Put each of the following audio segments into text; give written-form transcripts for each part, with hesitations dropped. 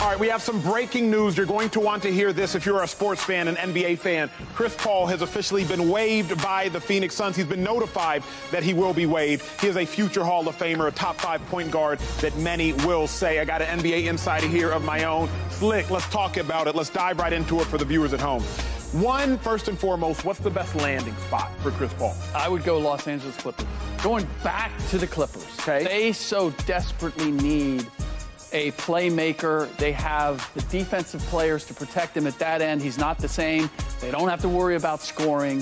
All right, we have some breaking news. You're going to want to hear this if you're a sports fan, an NBA fan. Chris Paul has officially been waived by the Phoenix Suns. He's been notified that he will be waived. He is a future Hall of Famer, a top 5 point guard that many will say. I got an NBA insider here of my own. Slick, let's talk about it. Let's dive right into it for the viewers at home. One, first and foremost, what's the best landing spot for Chris Paul? I would go Los Angeles Clippers. Going back to the Clippers. Okay. They so desperately need a playmaker. They have the defensive players to protect him at that end. He's not the same. They don't have to worry about scoring.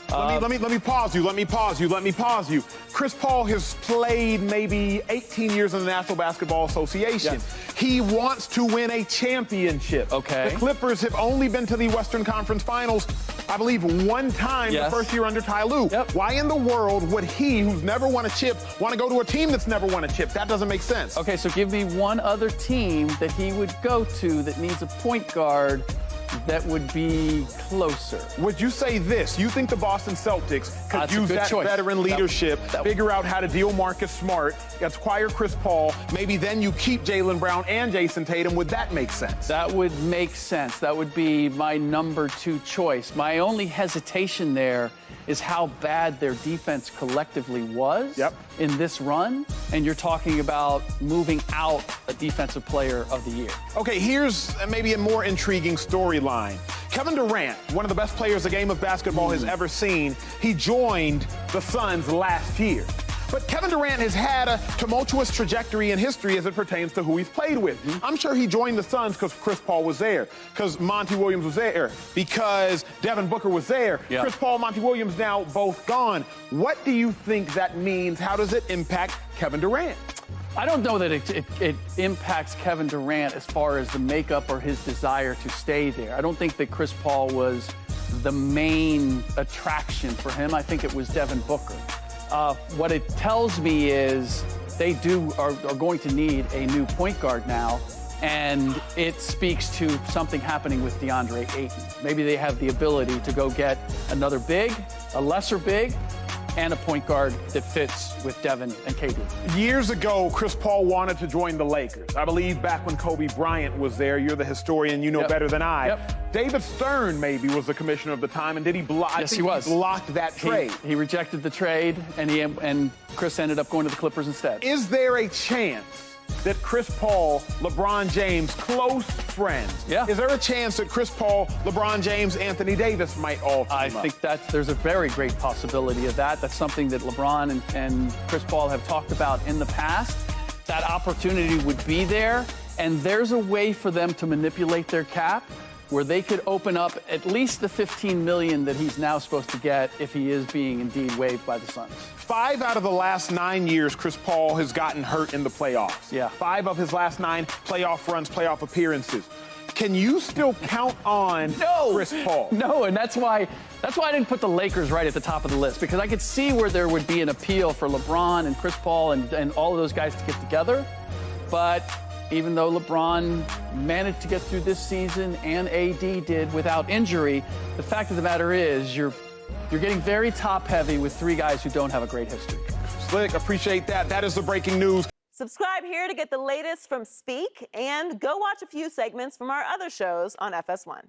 Let me pause you. Chris Paul has played maybe 18 years in the National Basketball Association. Yes. He wants to win a championship. Okay. The Clippers have only been to the Western Conference Finals, I believe, one time, Yes. the first year under Ty Lue. Yep. Why in the world would he, who's never won a chip, want to go to a team that's never won a chip? That doesn't make sense. Okay, so give me one other team that he would go to that needs a point guard that would be closer. Would you say this? You think the Boston Celtics could That's a use good that choice. veteran leadership, figure out how to deal Marcus Smart, acquire Chris Paul, maybe then you keep Jaylen Brown and Jason Tatum? Would that make sense? That would make sense. That would be my number 2 choice. My only hesitation there is how bad their defense collectively was in this run. And you're talking about moving out a defensive player of the year. Okay, here's maybe a more intriguing storyline. Kevin Durant, one of the best players the game of basketball has ever seen, he joined the Suns last year. But Kevin Durant has had a tumultuous trajectory in history as it pertains to who he's played with. I'm sure he joined the Suns because Chris Paul was there, because Monty Williams was there, because Devin Booker was there. Yeah. Chris Paul, Monty Williams now both gone. What do you think that means? How does it impact Kevin Durant? I don't know that it impacts Kevin Durant as far as the makeup or his desire to stay there. I don't think that Chris Paul was the main attraction for him. I think it was Devin Booker. What it tells me is they are going to need a new point guard now, and it speaks to something happening with DeAndre Ayton. Maybe they have the ability to go get another big, a lesser big, and a point guard that fits with Devin and KD. Years ago, Chris Paul wanted to join the Lakers. I believe back when Kobe Bryant was there. You're the historian, you know better than I. Yep. David Stern maybe was the commissioner of the time, and did he block? Yes, he was. He blocked that trade. He rejected the trade, and Chris ended up going to the Clippers instead. Is there a chance that Chris Paul, LeBron James, close friends? Yeah. Is there a chance that Chris Paul, LeBron James, Anthony Davis might all team I up? think that there's a very great possibility of that. That's something that LeBron and Chris Paul have talked about in the past. That opportunity would be there, and there's a way for them to manipulate their cap where they could open up at least the $15 million that he's now supposed to get if he is being indeed waived by the Suns. 5 out of the last 9 years, Chris Paul has gotten hurt in the playoffs. Yeah. 5 of his last 9 playoff runs, playoff appearances. Can you still count on Chris Paul? No, and that's why I didn't put the Lakers right at the top of the list, because I could see where there would be an appeal for LeBron and Chris Paul and all of those guys to get together. But even though LeBron managed to get through this season and AD did without injury, the fact of the matter is you're getting very top-heavy with 3 guys who don't have a great history. Slick, appreciate that. That is the breaking news. Subscribe here to get the latest from Speak, and go watch a few segments from our other shows on FS1.